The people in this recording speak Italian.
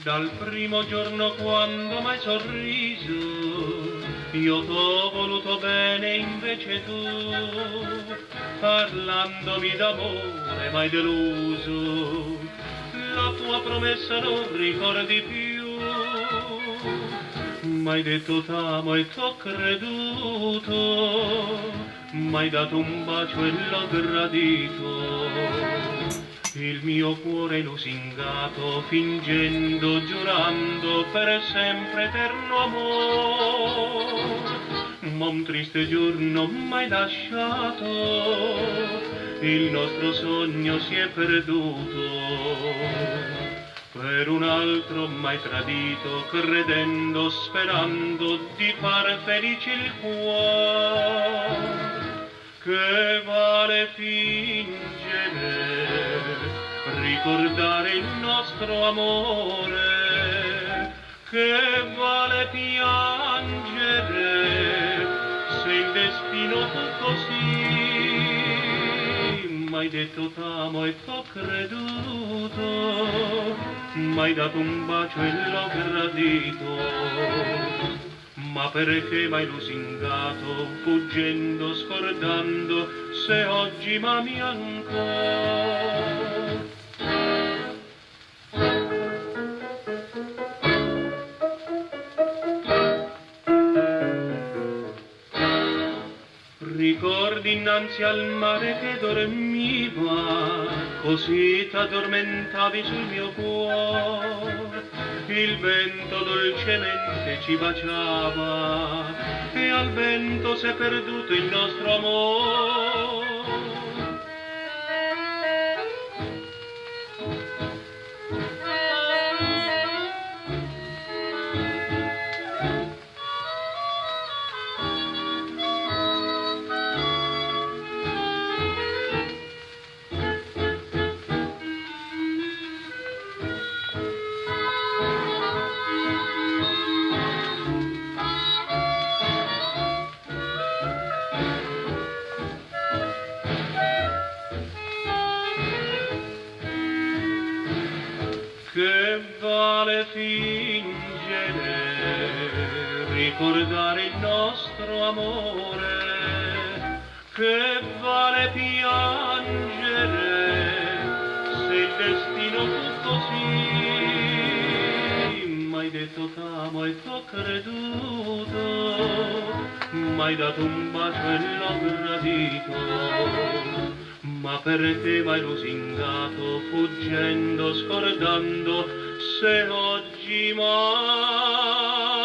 Dal primo giorno quando m'hai sorriso, io t'ho voluto bene, invece tu, parlandomi d'amore m'hai deluso, la tua promessa non ricordi più. M'hai detto t'amo e t'ho creduto, m'hai dato un bacio e l'ho gradito. Il mio cuore lusingato, fingendo, giurando per sempre eterno amor. Ma un triste giorno m'hai lasciato, il nostro sogno si è perduto. Per un altro m'hai tradito, credendo, sperando di far felice il cuore. Che vale fingere, ricordare il nostro amore, che vale piangere, se il destino fu così. M'hai detto t'amo e t'ho creduto, m'hai dato un bacio e l'ho gradito. Ma perché m'hai lusingato, fuggendo, scordando, se oggi m'ami ancora? Ricordi innanzi al mare che dormiva, così t'addormentavi sul mio cuore. Il vento dolcemente ci baciava e al vento s'è perduto il nostro amore. Che vale fingere, ricordare il nostro amore, che vale piangere, se il destino fu così. M'hai detto t'amo e t'ho creduto, m'hai dato un bacio e l'ho gradito. Ma perché m'hai lusingato, fuggendo, scordando, se oggi m'hai